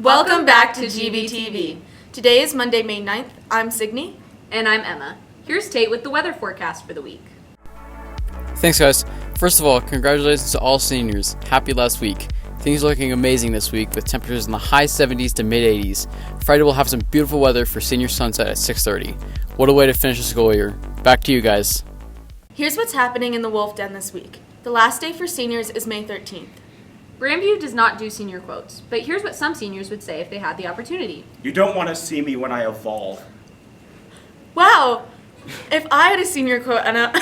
Welcome back to GBTV. Today is Monday, May 9th. I'm Signe. And I'm Emma. Here's Tate with the weather forecast for the week. Thanks, guys. First of all, congratulations to all seniors. Happy last week. Things are looking amazing this week with temperatures in the high 70s to mid 80s. Friday we'll have some beautiful weather for senior sunset at 6:30. What a way to finish the school year. Back to you guys. Here's what's happening in the Wolf Den this week. The last day for seniors is May 13th. Grandview does not do senior quotes, but here's what some seniors would say if they had the opportunity. You don't want to see me when I evolve. Wow! If I had a senior quote, Emma,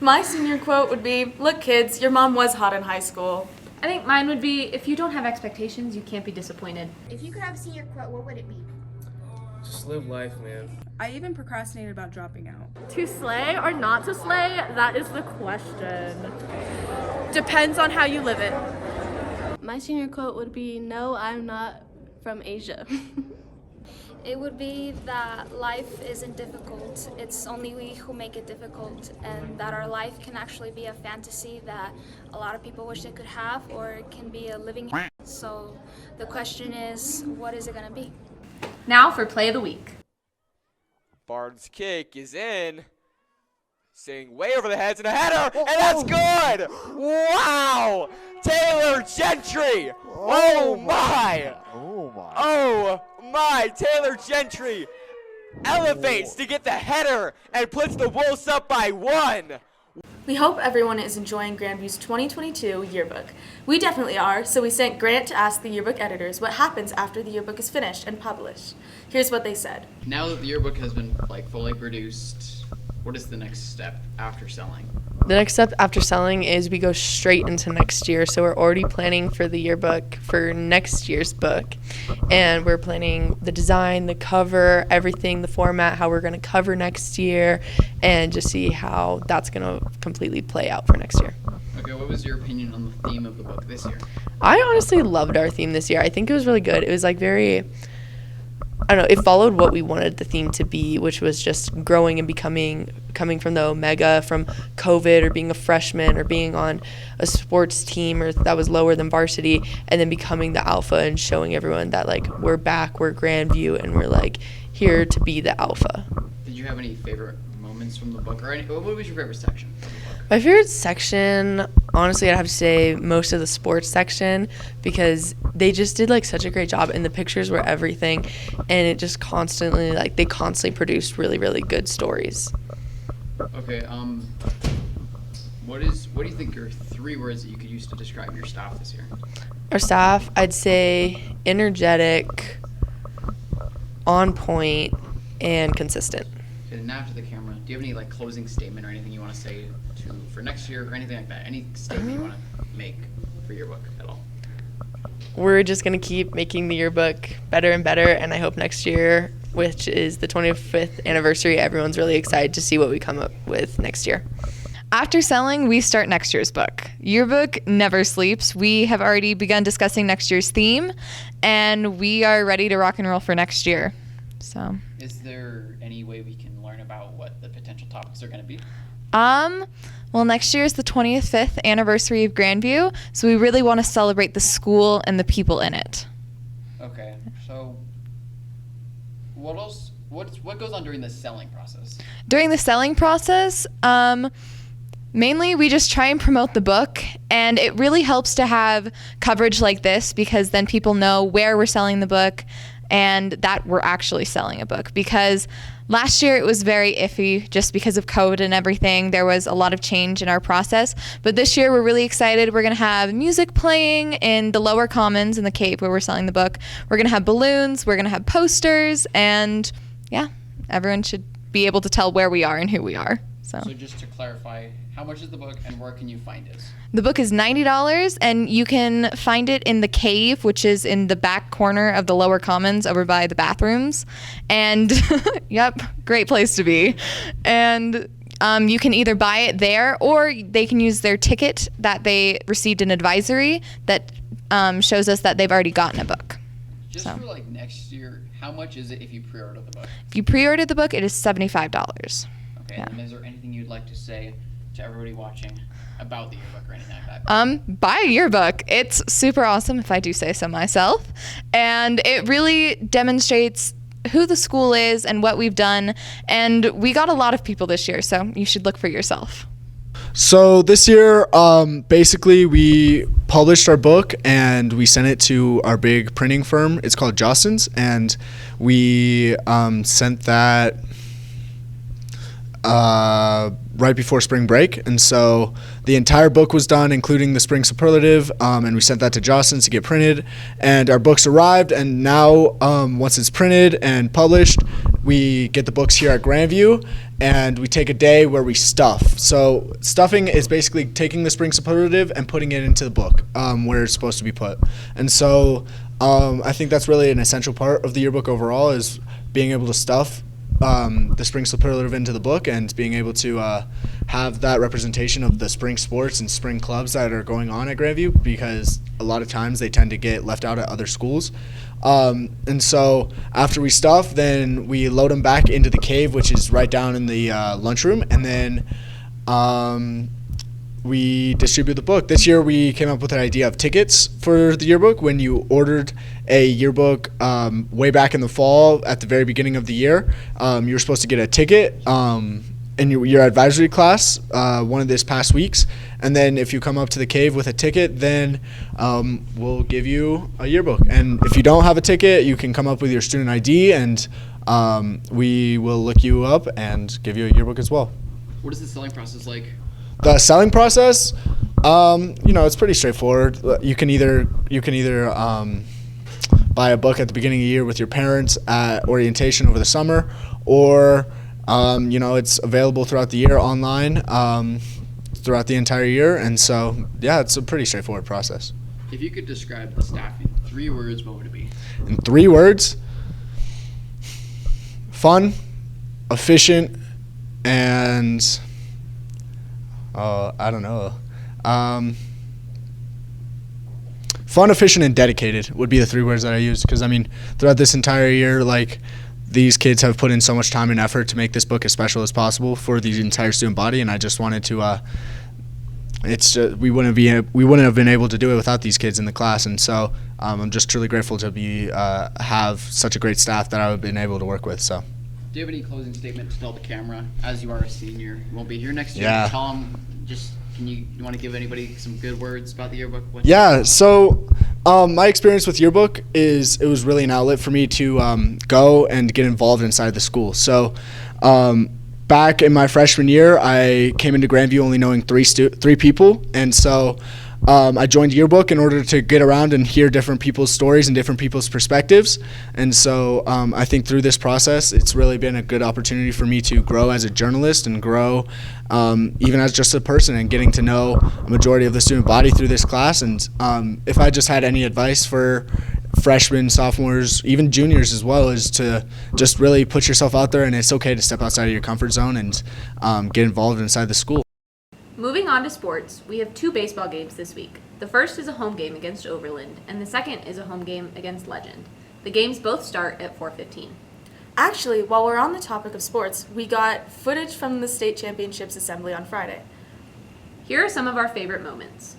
my senior quote would be, "Look kids, your mom was hot in high school." I think mine would be, if you don't have expectations, you can't be disappointed. If you could have a senior quote, what would it be? Just live life, man. I even procrastinated about dropping out. To slay or not to slay, that is the question. Depends on how you live it. My senior quote would be, "No, I'm not from Asia." It would be that life isn't difficult. It's only we who make it difficult, and that our life can actually be a fantasy that a lot of people wish they could have, or it can be a living. So the question is, what is it going to be? Now for play of the week. Barnes' kick is in. Saying way over the heads and a header, and that's good! Wow! Taylor Gentry! Oh my! Oh my! Taylor Gentry elevates to get the header and puts the Wolves up by 1. We hope everyone is enjoying Grandview's 2022 yearbook. We definitely are, so we sent Grant to ask the yearbook editors what happens after the yearbook is finished and published. Here's what they said. Now that the yearbook has been fully produced, what is the next step after selling? The next step after selling is we go straight into next year. So we're already planning for the yearbook for next year's book. And we're planning the design, the cover, everything, the format, how we're going to cover next year, and just see how that's going to completely play out for next year. Okay, what was your opinion on the theme of the book this year? I honestly loved our theme this year. I think it was really good. It was very, I don't know, it followed what we wanted the theme to be, which was just growing and coming from the Omega, from COVID, or being a freshman, or being on a sports team or that was lower than varsity, and then becoming the alpha and showing everyone that we're back, we're Grandview, and we're here to be the alpha. Did you have any favorite moments from the book, or what was your favorite section of the book? My favorite section, honestly, I'd have to say most of the sports section, because they just did such a great job, and the pictures were everything, and it just constantly they constantly produced really, really good stories. Okay, what do you think are 3 words that you could use to describe your staff this year? Our staff, I'd say energetic, on point, and consistent. Okay, and now to the camera, do you have any closing statement or anything you want to say for next year, or anything like that? Any statement you want to make for your book at all? We're just going to keep making the yearbook better and better, and I hope next year, which is the 25th anniversary, everyone's really excited to see what we come up with next year. After selling, we start next year's book. Yearbook never sleeps. We have already begun discussing next year's theme, and we are ready to rock and roll for next year. So, is there any way we can learn about what the potential topics are going to be? Well, next year is the 25th anniversary of Grandview, so we really want to celebrate the school and the people in it. Okay, so what else? What goes on during the selling process? During the selling process, mainly we just try and promote the book, and it really helps to have coverage like this, because then people know where we're selling the book and that we're actually selling a book. Because last year it was very iffy just because of COVID and everything. There was a lot of change in our process. But this year we're really excited. We're going to have music playing in the lower commons in the cave where we're selling the book. We're going to have balloons. We're going to have posters. And yeah, everyone should be able to tell where we are and who we are. So just to clarify, how much is the book and where can you find it? The book is $90, and you can find it in the cave, which is in the back corner of the lower commons over by the bathrooms. And yep, great place to be. And you can either buy it there, or they can use their ticket that they received an advisory that shows us that they've already gotten a book. Just for next year, how much is it if you pre-order the book? If you pre-order the book, it is $75. Okay, yeah. And is there anything you'd like to say to everybody watching about the yearbook or anything like that? Buy a yearbook. It's super awesome, if I do say so myself. And it really demonstrates who the school is and what we've done. And we got a lot of people this year, so you should look for yourself. So this year, basically we published our book and we sent it to our big printing firm. It's called Jostens, and we sent that right before spring break. And so the entire book was done, including the spring superlative, and we sent that to Jostens to get printed. And our books arrived, and now once it's printed and published, we get the books here at Grandview, and we take a day where we stuff. So stuffing is basically taking the spring superlative and putting it into the book where it's supposed to be put. And so I think that's really an essential part of the yearbook overall, is being able to stuff the spring superlative into the book and being able to have that representation of the spring sports and spring clubs that are going on at Grandview, because a lot of times they tend to get left out at other schools. And so after we stuff, then we load them back into the cave, which is right down in the lunchroom, and then we distribute the book. This year we came up with an idea of tickets for the yearbook. When you ordered a yearbook way back in the fall at the very beginning of the year, you were supposed to get a ticket in your advisory class one of this past weeks. And then if you come up to the cave with a ticket, then we'll give you a yearbook. And if you don't have a ticket, you can come up with your student ID, and we will look you up and give you a yearbook as well. What is the selling process like? The selling process, it's pretty straightforward. You can either buy a book at the beginning of the year with your parents at orientation over the summer, or it's available throughout the year online throughout the entire year. And so, yeah, it's a pretty straightforward process. If you could describe the staff in 3 words, what would it be? In 3 words: fun, efficient, and I don't know. Fun, efficient, and dedicated would be the 3 words that I use, because throughout this entire year, these kids have put in so much time and effort to make this book as special as possible for the entire student body, and I just wanted to. We wouldn't have been able to do it without these kids in the class, and so I'm just truly grateful to have such a great staff that I've been able to work with. So. Do you have any closing statement to tell the camera, as you are a senior? You won't be here next year. Yeah. Tell them, you want to give anybody some good words about the yearbook? Yeah, so my experience with yearbook is it was really an outlet for me to go and get involved inside the school. So back in my freshman year, I came into Grandview only knowing 3 people, and so I joined yearbook in order to get around and hear different people's stories and different people's perspectives. And so I think through this process, it's really been a good opportunity for me to grow as a journalist and grow even as just a person, and getting to know a majority of the student body through this class. And if I just had any advice for freshmen, sophomores, even juniors as well, is to just really put yourself out there, and it's okay to step outside of your comfort zone and get involved inside the school. Moving on to sports, we have 2 baseball games this week. The first is a home game against Overland, and the second is a home game against Legend. The games both start at 4:15. Actually, while we're on the topic of sports, we got footage from the state championships assembly on Friday. Here are some of our favorite moments.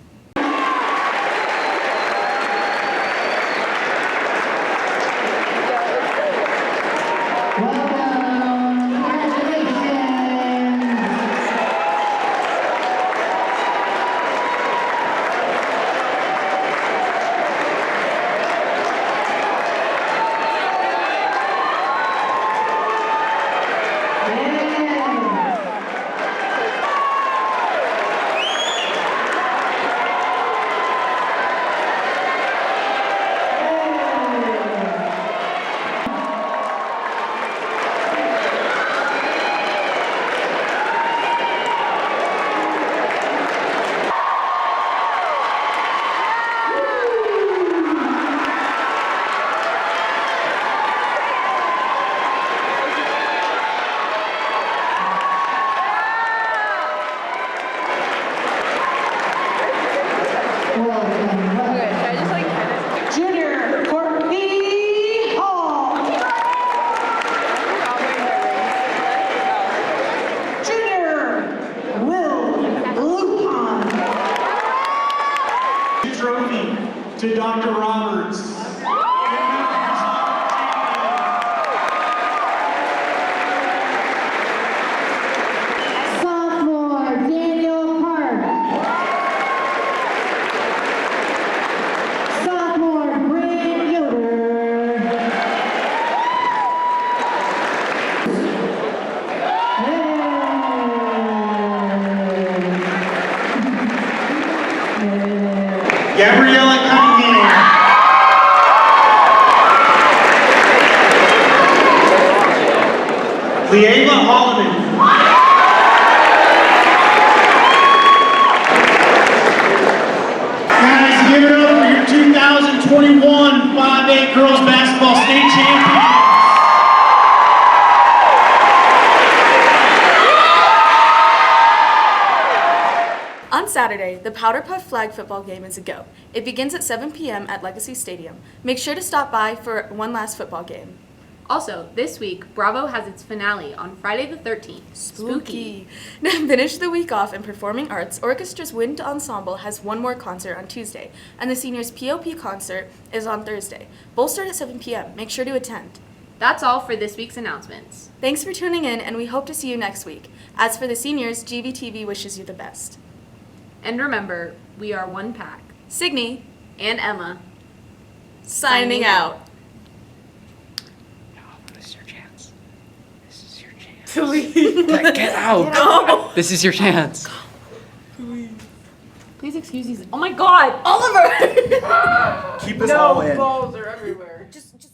Liela Holloman. Guys, give it up for your 2021 5A Girls Basketball State Champions. On Saturday, the Powder Puff flag football game is a go. It begins at 7 p.m. at Legacy Stadium. Make sure to stop by for one last football game. Also, this week, Bravo has its finale on Friday the 13th. Spooky. Finish the week off in performing arts. Orchestra's Wind Ensemble has one more concert on Tuesday, and the seniors' POP concert is on Thursday. Both start at 7 p.m. Make sure to attend. That's all for this week's announcements. Thanks for tuning in, and we hope to see you next week. As for the seniors, GVTV wishes you the best. And remember, we are one pack. Signy and Emma. Signing out. This is your chance. This is your chance. Get out. No. This is your chance. Please excuse these. Oh my God, Oliver! Keep us all in. Balls are everywhere. Just